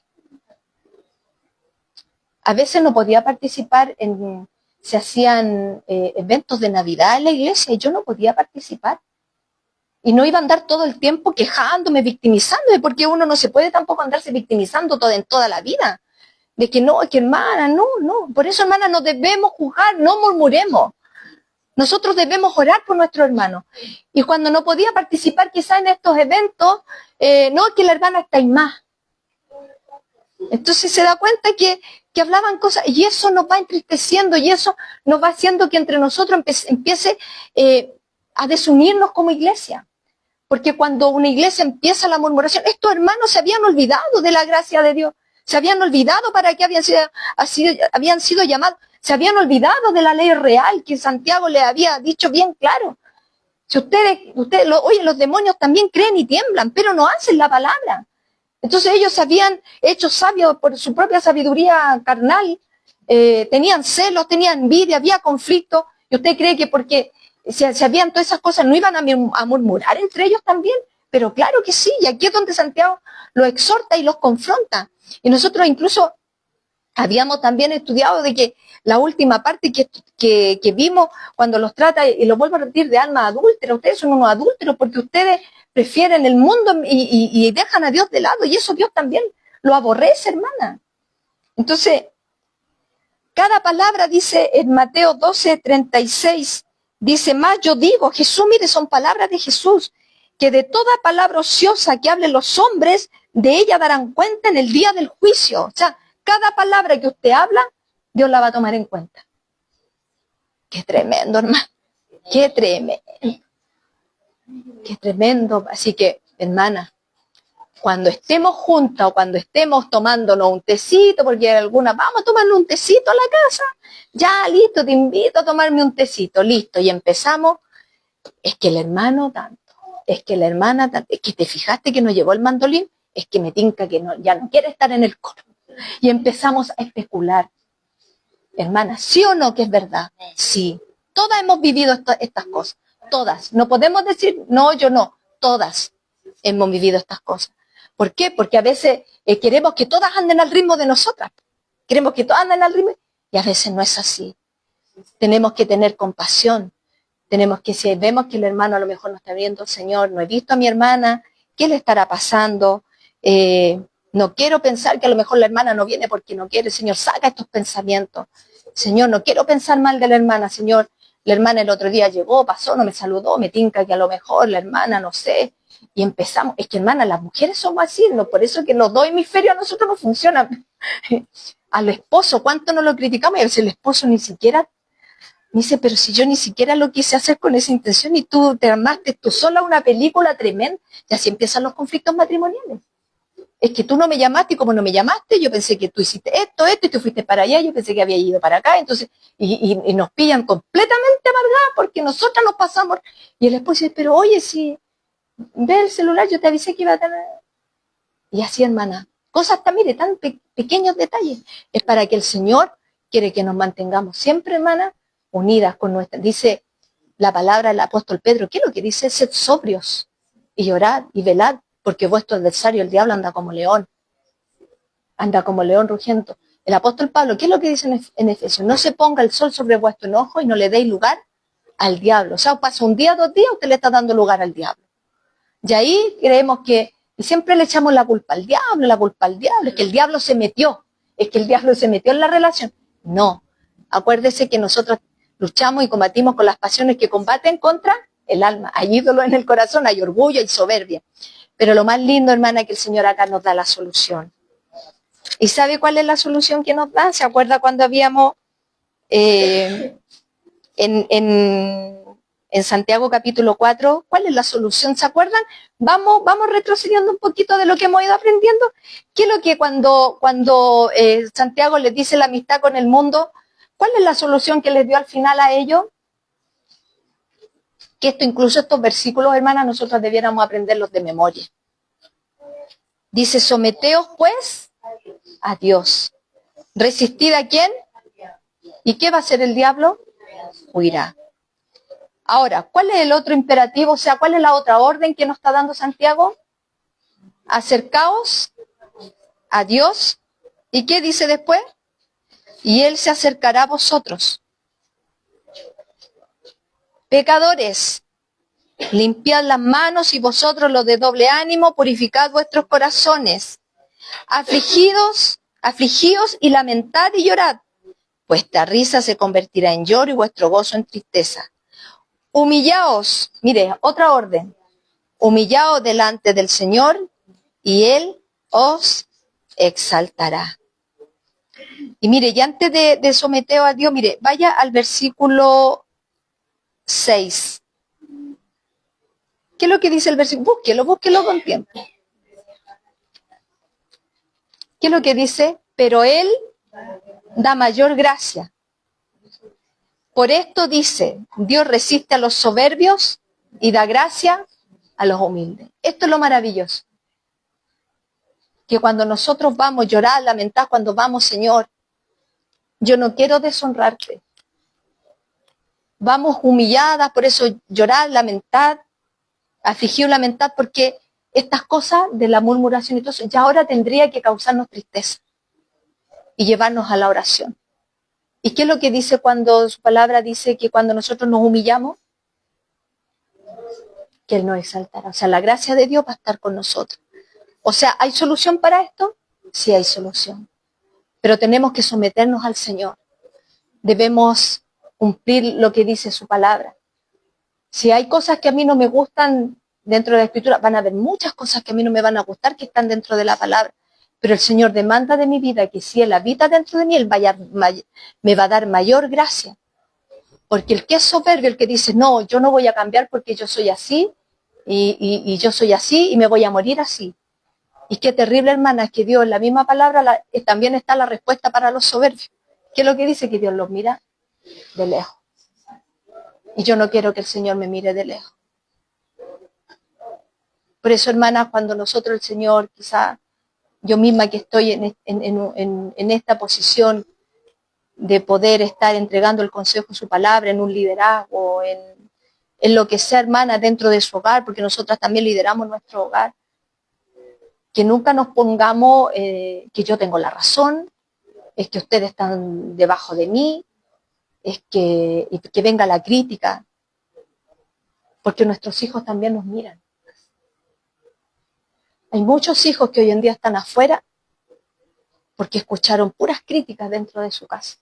A veces no podía participar se hacían eventos de Navidad en la iglesia y yo no podía participar. Y no iba a andar todo el tiempo quejándome, victimizándome, porque uno no se puede tampoco andarse victimizando en toda la vida. De que no, es que hermana, no. Por eso, hermana, no debemos juzgar, no murmuremos. Nosotros debemos orar por nuestro hermano. Y cuando no podía participar quizá en estos eventos, no, que la hermana está ahí más. Entonces se da cuenta que hablaban cosas, y eso nos va entristeciendo, y eso nos va haciendo que entre nosotros empiece a desunirnos como iglesia. Porque cuando una iglesia empieza la murmuración, estos hermanos se habían olvidado de la gracia de Dios, se habían olvidado para qué habían sido llamados, se habían olvidado de la ley real que Santiago le había dicho bien claro. Si oye, los demonios también creen y tiemblan, pero no hacen la palabra. Entonces ellos se habían hecho sabios por su propia sabiduría carnal, tenían celos, tenían envidia, había conflicto, y usted cree que porque se habían todas esas cosas no iban a murmurar entre ellos también, pero claro que sí, y aquí es donde Santiago los exhorta y los confronta. Y nosotros incluso habíamos también estudiado de que la última parte que vimos cuando los trata, y lo vuelvo a repetir, de alma adúltera, ustedes son unos adúlteros porque ustedes prefieren el mundo y dejan a Dios de lado, y eso Dios también lo aborrece, hermana. Entonces, cada palabra dice en Mateo 12:36, dice, más yo digo, Jesús, mire, son palabras de Jesús, que de toda palabra ociosa que hablen los hombres, de ella darán cuenta en el día del juicio. O sea, cada palabra que usted habla, Dios la va a tomar en cuenta. Qué tremendo, hermano. Qué tremendo. Qué tremendo. Así que, hermana, cuando estemos juntas o cuando estemos tomándonos un tecito, porque algunas vamos a tomarnos un tecito a la casa, ya, listo, te invito a tomarme un tecito, listo, y empezamos, es que el hermano tanto, es que la hermana, es que te fijaste que no llevó el mandolín, es que me tinca que no, ya no quiere estar en el coro. Y empezamos a especular. Hermana, ¿sí o no que es verdad? Sí. Todas hemos vivido estas cosas. Todas. No podemos decir, no, yo no. Todas hemos vivido estas cosas. ¿Por qué? Porque a veces queremos que todas anden al ritmo de nosotras. Queremos que todas anden al ritmo. Y a veces no es así. Tenemos que tener compasión. Tenemos que, si vemos que el hermano a lo mejor no está viendo, Señor, no he visto a mi hermana, ¿qué le estará pasando? No quiero pensar que a lo mejor la hermana no viene porque no quiere. Señor, saca estos pensamientos. Señor, no quiero pensar mal de la hermana. Señor, la hermana el otro día llegó, pasó, no me saludó, me tinca que a lo mejor la hermana, no sé. Y empezamos, es que hermana, las mujeres somos así, ¿no? Por eso que los dos hemisferios a nosotros no funcionan. Al esposo, ¿cuánto no lo criticamos? Y a veces el esposo ni siquiera me dice, pero si yo ni siquiera lo quise hacer con esa intención y tú te armaste tú sola una película tremenda. Y así empiezan los conflictos matrimoniales. Es que tú no me llamaste y como no me llamaste, yo pensé que tú hiciste esto, y tú fuiste para allá, yo pensé que había ido para acá, entonces, y nos pillan completamente amargadas porque nosotras nos pasamos. Y el esposo dice, pero oye, si ve el celular, yo te avisé que iba a tener. Y así, hermana, cosas tan, mire, tan pequeños detalles. Es para que el Señor quiere que nos mantengamos siempre, hermana, unidas con nuestra. Dice la palabra del apóstol Pedro, ¿qué es lo que dice? Sed sobrios y orad y velad, porque vuestro adversario, el diablo, anda como león rugiendo. El apóstol Pablo, ¿qué es lo que dice en Efesios? No se ponga el sol sobre vuestro enojo y no le deis lugar al diablo. O sea, pasa un día, 2 días, usted le está dando lugar al diablo. Y ahí creemos que, y siempre le echamos la culpa al diablo, es que el diablo se metió, en la relación. No, acuérdese que nosotros luchamos y combatimos con las pasiones que combaten contra el alma. Hay ídolos en el corazón, hay orgullo y soberbia. Pero lo más lindo, hermana, es que el Señor acá nos da la solución. ¿Y sabe cuál es la solución que nos da? ¿Se acuerda cuando habíamos en Santiago capítulo 4? ¿Cuál es la solución? ¿Se acuerdan? Vamos retrocediendo un poquito de lo que hemos ido aprendiendo. ¿Qué es lo que cuando Santiago les dice la amistad con el mundo? ¿Cuál es la solución que les dio al final a ellos? Que incluso estos versículos, hermanas, nosotros debiéramos aprenderlos de memoria. Dice, someteos pues a Dios. ¿Resistid a quién? ¿Y qué va a hacer el diablo? Huirá. Ahora, ¿cuál es el otro imperativo? O sea, ¿cuál es la otra orden que nos está dando Santiago? Acercaos a Dios. ¿Y qué dice después? Y Él se acercará a vosotros. Pecadores, limpiad las manos y vosotros los de doble ánimo, purificad vuestros corazones. Afligíos y lamentad y llorad. Vuestra risa se convertirá en lloro y vuestro gozo en tristeza. Humillaos, mire, otra orden. Humillaos delante del Señor y Él os exaltará. Y mire, y antes de someteos a Dios, mire, vaya al versículo 6. ¿Qué es lo que dice el versículo? Búsquelo con tiempo. ¿Qué es lo que dice? Pero Él da mayor gracia. Por esto dice, Dios resiste a los soberbios y da gracia a los humildes. Esto es lo maravilloso. Que cuando nosotros vamos a llorar, lamentar, cuando vamos, Señor, yo no quiero deshonrarte. Vamos humilladas, por eso llorar, lamentar, afligir, lamentar, porque estas cosas de la murmuración y todo eso, ya ahora tendría que causarnos tristeza y llevarnos a la oración. ¿Y qué es lo que dice cuando su palabra dice que cuando nosotros nos humillamos? Que Él nos exaltará. O sea, la gracia de Dios va a estar con nosotros. O sea, ¿hay solución para esto? Sí hay solución. Pero tenemos que someternos al Señor. Debemos cumplir lo que dice su palabra. Si hay cosas que a mí no me gustan dentro de la Escritura, van a haber muchas cosas que a mí no me van a gustar que están dentro de la palabra. Pero el Señor demanda de mi vida que si Él habita dentro de mí, Él me va a dar mayor gracia. Porque el que es soberbio, el que dice, no, yo no voy a cambiar porque yo soy así, y yo soy así, y me voy a morir así. Y qué terrible, hermana, que Dios en la misma palabra también está la respuesta para los soberbios. ¿Qué es lo que dice? Que Dios los mira de lejos. Y yo no quiero que el Señor me mire de lejos. Por eso, hermanas, cuando nosotros el Señor, quizá yo misma que estoy en esta posición de poder estar entregando el consejo, su palabra, en un liderazgo, en lo que sea, hermana, dentro de su hogar, porque nosotras también lideramos nuestro hogar, que nunca nos pongamos que yo tengo la razón, es que ustedes están debajo de mí, es que venga la crítica, porque nuestros hijos también nos miran. Hay muchos hijos que hoy en día están afuera porque escucharon puras críticas dentro de su casa.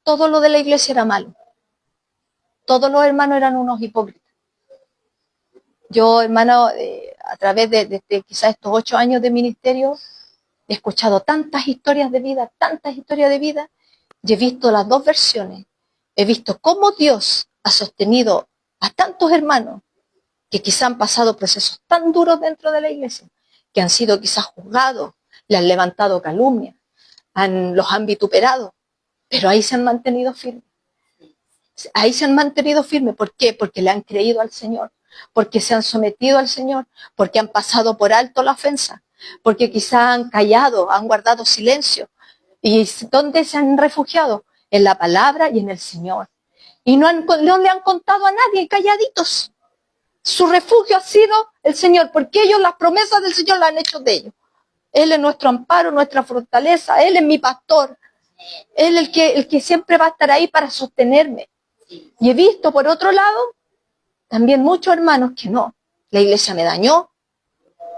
Todo lo de la iglesia era malo. Todos los hermanos eran unos hipócritas. Yo, hermano, a través de quizás estos 8 años de ministerio, he escuchado tantas historias de vida, y he visto las dos versiones. He visto cómo Dios ha sostenido a tantos hermanos que quizás han pasado procesos tan duros dentro de la iglesia, que han sido quizás juzgados, le han levantado calumnias, los han vituperado, pero ahí se han mantenido firmes. Ahí se han mantenido firmes. ¿Por qué? Porque le han creído al Señor, porque se han sometido al Señor, porque han pasado por alto la ofensa, porque quizás han callado, han guardado silencio. ¿Y dónde se han refugiado? En la palabra y en el Señor. Y no le han contado a nadie, calladitos. Su refugio ha sido el Señor, porque ellos las promesas del Señor las han hecho de ellos. Él es nuestro amparo, nuestra fortaleza, Él es mi pastor. Él es el que siempre va a estar ahí para sostenerme. Y he visto, por otro lado, también muchos hermanos que no. La iglesia me dañó,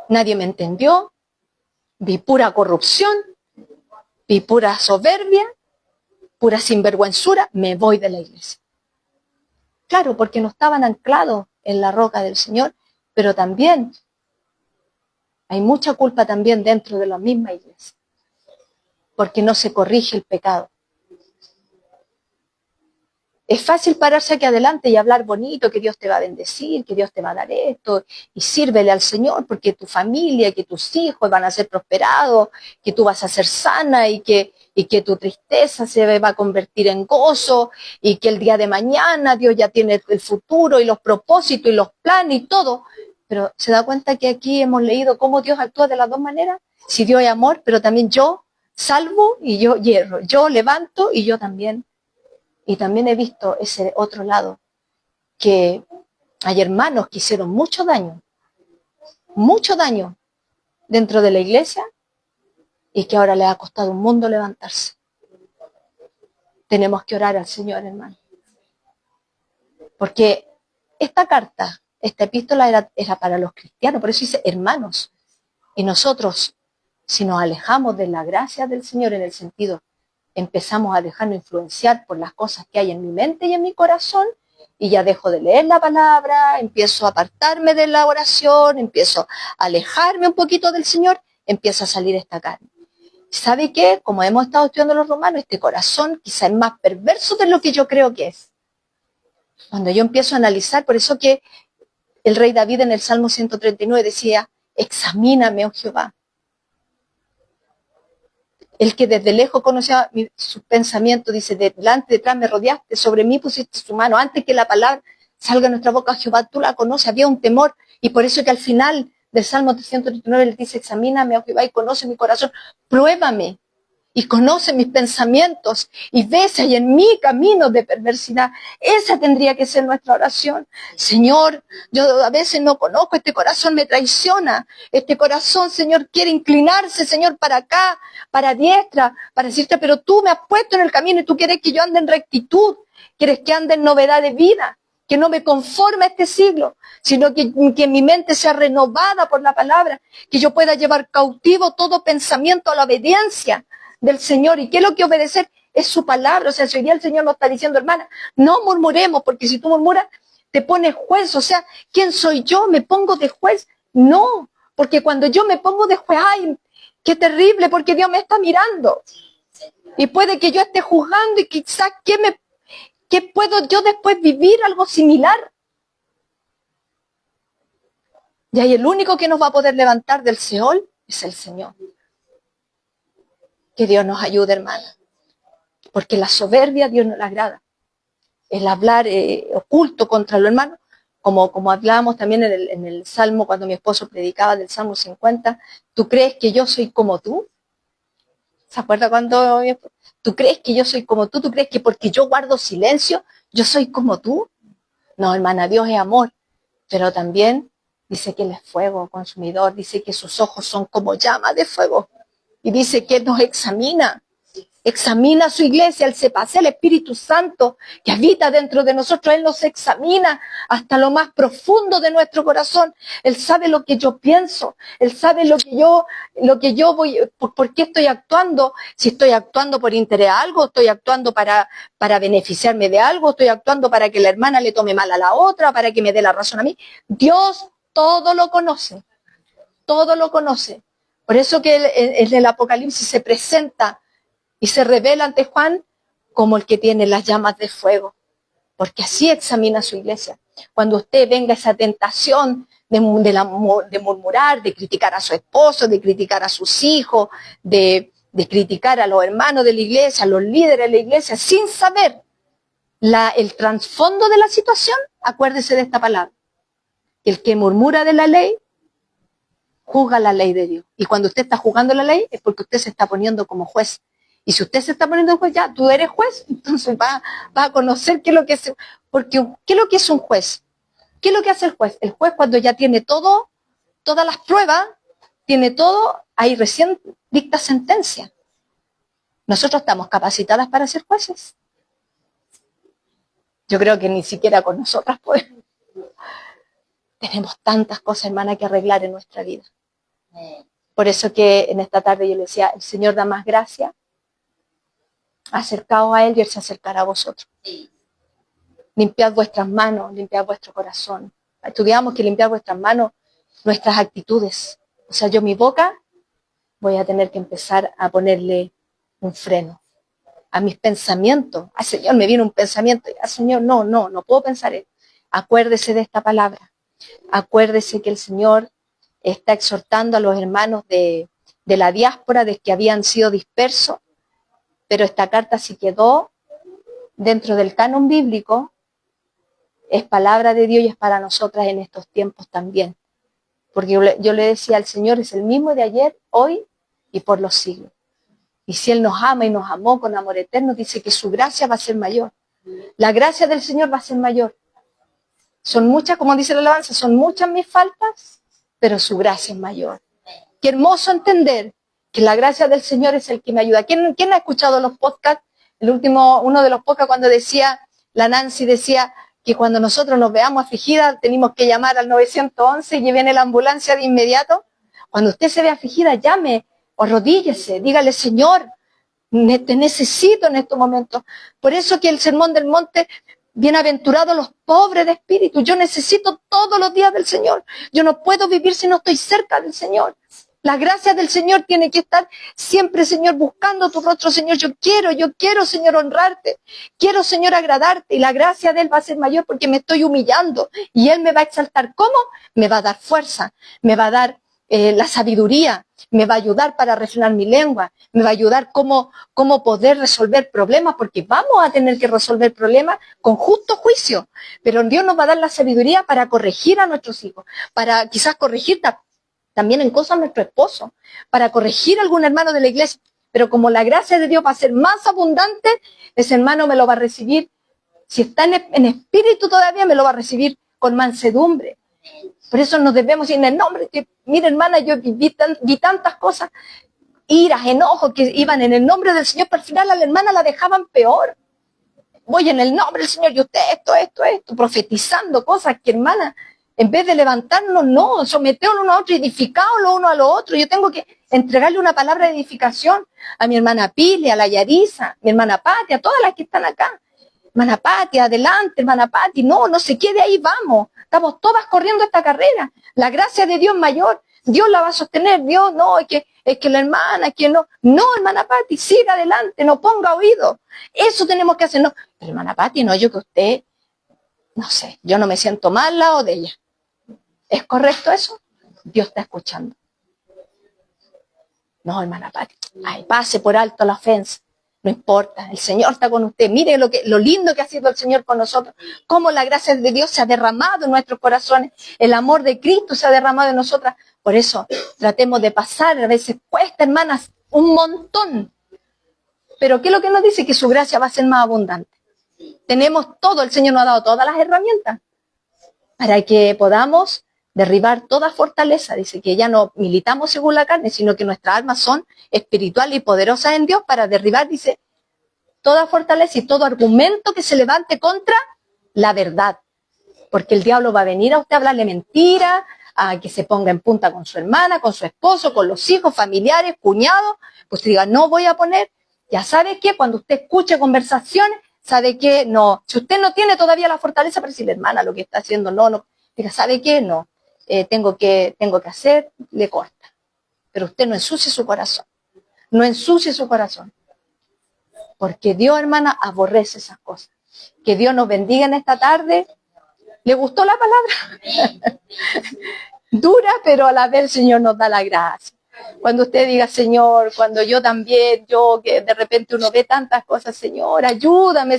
nadie me entendió, vi pura corrupción, vi pura soberbia, pura sinvergüenzura, me voy de la iglesia. Claro, porque no estaban anclados en la roca del Señor, pero también hay mucha culpa también dentro de la misma iglesia, porque no se corrige el pecado. Es fácil pararse aquí adelante y hablar bonito, que Dios te va a bendecir, que Dios te va a dar esto, y sírvele al Señor, porque tu familia, que tus hijos van a ser prosperados, que tú vas a ser sana y que tu tristeza se va a convertir en gozo, y que el día de mañana Dios ya tiene el futuro y los propósitos y los planes y todo. Pero se da cuenta que aquí hemos leído cómo Dios actúa de las dos maneras. Si Dios es amor, pero también yo salvo y yo hierro, yo levanto y yo también. Y también he visto ese otro lado, que hay hermanos que hicieron mucho daño dentro de la iglesia y que ahora les ha costado un mundo levantarse. Tenemos que orar al Señor, hermano. Porque esta carta, esta epístola era para los cristianos, por eso dice hermanos. Y nosotros, si nos alejamos de la gracia del Señor en el sentido, empezamos a dejarnos influenciar por las cosas que hay en mi mente y en mi corazón, y ya dejo de leer la palabra, empiezo a apartarme de la oración, empiezo a alejarme un poquito del Señor, empieza a salir esta carne. ¿Sabe qué? Como hemos estado estudiando los romanos, este corazón quizá es más perverso de lo que yo creo que es. Cuando yo empiezo a analizar, por eso que el rey David en el Salmo 139 decía, examíname, oh Jehová. El que desde lejos conocía sus pensamientos, dice, delante, detrás me rodeaste, sobre mí pusiste tu mano. Antes que la palabra salga de nuestra boca, Jehová, tú la conoces, había un temor. Y por eso que al final del Salmo 139 le dice, examíname, oh Jehová, y conoce mi corazón, pruébame. Y conoce mis pensamientos y ve si hay en mí caminos de perversidad. Esa tendría que ser nuestra oración. Señor, yo a veces no conozco, este corazón me traiciona. Este corazón, Señor, quiere inclinarse, Señor, para acá, para diestra, para decirte, pero tú me has puesto en el camino y tú quieres que yo ande en rectitud, quieres que ande en novedad de vida, que no me conforme a este siglo, sino que mi mente sea renovada por la palabra, que yo pueda llevar cautivo todo pensamiento a la obediencia del Señor. ¿Y qué es lo que obedecer? Es su palabra. O sea, si hoy día el Señor nos está diciendo, hermana, no murmuremos, porque si tú murmuras, te pones juez. O sea, ¿quién soy yo? ¿Me pongo de juez? No, porque cuando yo me pongo de juez, ¡ay, qué terrible! Porque Dios me está mirando. Y puede que yo esté juzgando y quizás, ¿qué puedo yo después vivir algo similar? Y ahí el único que nos va a poder levantar del Seol es el Señor. Que Dios nos ayude, hermana. Porque la soberbia a Dios no le agrada. El hablar oculto contra los hermanos como hablábamos también en el Salmo, cuando mi esposo predicaba del Salmo 50, ¿tú crees que yo soy como tú? ¿Se acuerda cuando tú crees que yo soy como tú? ¿Tú crees que porque yo guardo silencio, yo soy como tú? No, hermana, Dios es amor, pero también dice que Él es fuego consumidor, dice que sus ojos son como llamas de fuego, y dice que Él nos examina su iglesia, Él se pasea, el Espíritu Santo que habita dentro de nosotros, Él nos examina hasta lo más profundo de nuestro corazón. Él sabe lo que yo pienso, Él sabe lo que yo voy, por qué estoy actuando, si estoy actuando por interés a algo, estoy actuando para beneficiarme de algo, estoy actuando para que la hermana le tome mal a la otra, para que me dé la razón a mí. Dios todo lo conoce, todo lo conoce. Por eso que en el Apocalipsis se presenta y se revela ante Juan como el que tiene las llamas de fuego, porque así examina su iglesia. Cuando usted venga esa tentación de murmurar, de criticar a su esposo, de criticar a sus hijos, de criticar a los hermanos de la iglesia, a los líderes de la iglesia, sin saber el trasfondo de la situación, acuérdese de esta palabra. El que murmura de la ley, juzga la ley de Dios. Y cuando usted está juzgando la ley, es porque usted se está poniendo como juez. Y si usted se está poniendo juez, ya, tú eres juez, entonces va a conocer qué es lo que es. Porque, ¿qué es lo que es un juez? ¿Qué es lo que hace el juez? El juez, cuando ya tiene todo, todas las pruebas, tiene todo, ahí recién dicta sentencia. Nosotros estamos capacitadas para ser jueces. Yo creo que ni siquiera con nosotras podemos. Tenemos tantas cosas, hermana, que arreglar en nuestra vida. Por eso que en esta tarde yo le decía, el Señor da más gracia. Acercaos a Él y Él se acercará a vosotros. Limpiad vuestras manos, limpiad vuestro corazón. Estudiamos que limpiar vuestras manos, nuestras actitudes. O sea, yo mi boca voy a tener que empezar a ponerle un freno a mis pensamientos. Ah, Señor, me viene un pensamiento. Ah, Señor, no puedo pensar eso. Acuérdese de esta palabra. Acuérdese que el Señor está exhortando a los hermanos de la diáspora, de que habían sido dispersos, pero esta carta sí quedó dentro del canon bíblico, es palabra de Dios y es para nosotras en estos tiempos también. Porque yo le decía al Señor, es el mismo de ayer, hoy y por los siglos. Y si Él nos ama y nos amó con amor eterno, dice que su gracia va a ser mayor. La gracia del Señor va a ser mayor. Son muchas, como dice la alabanza, son muchas mis faltas, pero su gracia es mayor. Qué hermoso entender que la gracia del Señor es el que me ayuda. ¿Quién ha escuchado los podcasts? Uno de los podcasts cuando decía, la Nancy decía que cuando nosotros nos veamos afligidas tenemos que llamar al 911 y viene la ambulancia de inmediato. Cuando usted se ve afligida, llame, o arrodíllese, dígale, Señor, te necesito en estos momentos. Por eso que el Sermón del Monte, bienaventurados los pobres de espíritu. Yo necesito todos los días del Señor. Yo no puedo vivir si no estoy cerca del Señor. La gracia del Señor tiene que estar siempre, Señor, buscando tu rostro, Señor. Yo quiero, Señor, honrarte. Quiero, Señor, agradarte. Y la gracia de Él va a ser mayor porque me estoy humillando. Y Él me va a exaltar. ¿Cómo? Me va a dar fuerza. Me va a dar la sabiduría. Me va a ayudar para refrenar mi lengua. Me va a ayudar cómo poder resolver problemas. Porque vamos a tener que resolver problemas con justo juicio. Pero Dios nos va a dar la sabiduría para corregir a nuestros hijos. Para quizás corregir también en cosas a nuestro esposo, para corregir a algún hermano de la iglesia. Pero como la gracia de Dios va a ser más abundante, ese hermano me lo va a recibir, si está en espíritu todavía, me lo va a recibir con mansedumbre. Por eso nos debemos ir en el nombre. Que, mira, hermana, yo vi tantas cosas, iras, enojos, que iban en el nombre del Señor, pero al final a la hermana la dejaban peor. Voy en el nombre del Señor y usted esto, profetizando cosas que, hermana, en vez de levantarnos, no, someternos uno a otro, edificados lo uno a lo otro. Yo tengo que entregarle una palabra de edificación a mi hermana Pile, a la Yarisa, mi hermana Pati, a todas las que están acá. Hermana Pati, adelante, hermana Pati, no se quede ahí, vamos. Estamos todas corriendo esta carrera. La gracia de Dios es mayor. Dios la va a sostener. Dios, no, es que la hermana, es que no. No, hermana Pati, siga adelante, no ponga oído. Eso tenemos que hacer. No, pero hermana Pati, no, yo que usted, no sé, yo no me siento mal al lado de ella. ¿Es correcto eso? Dios está escuchando. No, hermana Pati, ay, pase por alto la ofensa. No importa, el Señor está con usted. Mire lo lindo que ha sido el Señor con nosotros. Cómo la gracia de Dios se ha derramado en nuestros corazones. El amor de Cristo se ha derramado en nosotras. Por eso tratemos de pasar. A veces cuesta, hermanas, un montón. Pero ¿qué es lo que nos dice? Que su gracia va a ser más abundante. Tenemos todo, el Señor nos ha dado todas las herramientas para que podamos derribar toda fortaleza. Dice que ya no militamos según la carne, sino que nuestras almas son espirituales y poderosas en Dios para derribar, dice, toda fortaleza y todo argumento que se levante contra la verdad. Porque el diablo va a venir a usted a hablarle mentira, a que se ponga en punta con su hermana, con su esposo, con los hijos, familiares, cuñados. Pues usted diga, no voy a poner. Ya sabe que cuando usted escuche conversaciones, sabe que no. Si usted no tiene todavía la fortaleza para decirle, hermana, lo que está haciendo, no. Diga, ¿sabe qué? No. Tengo que hacer, le corta. Pero usted no ensucie su corazón. No ensucie su corazón. Porque Dios, hermana, aborrece esas cosas. Que Dios nos bendiga en esta tarde. ¿Le gustó la palabra? Dura, pero a la vez el Señor nos da la gracia. Cuando usted diga, Señor, cuando yo también, que de repente uno ve tantas cosas, Señor, ayúdame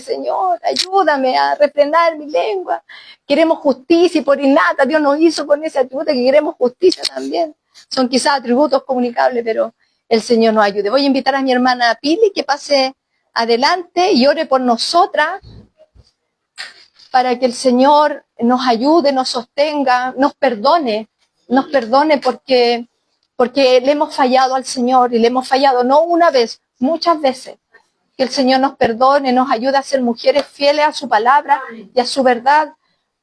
a refrenar mi lengua. Queremos justicia y por innata Dios nos hizo con ese atributo que queremos justicia también. Son quizás atributos comunicables, pero el Señor nos ayude. Voy a invitar a mi hermana Pili que pase adelante y ore por nosotras para que el Señor nos ayude, nos sostenga, nos perdone porque le hemos fallado al Señor y le hemos fallado no una vez, muchas veces. Que el Señor nos perdone, nos ayude a ser mujeres fieles a su palabra y a su verdad,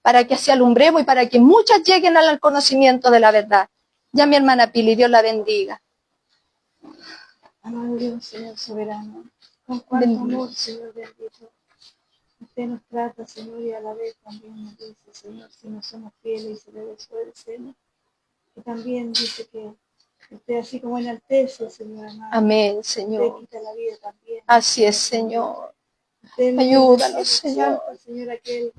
para que así alumbremos y para que muchas lleguen al conocimiento de la verdad. Ya mi hermana Pili, Dios la bendiga. Amado Dios, Señor soberano, con cuánto amor, Señor bendito. Usted nos trata, Señor, y a la vez también nos dice, Señor, si no somos fieles y se le desobedecemos. Y también dice que usted, así como enaltece, Señor amado, amén, Señor. usted quita la vida también. Así es, Señor. Usted Ayúdanos, Señor. Señor, aquel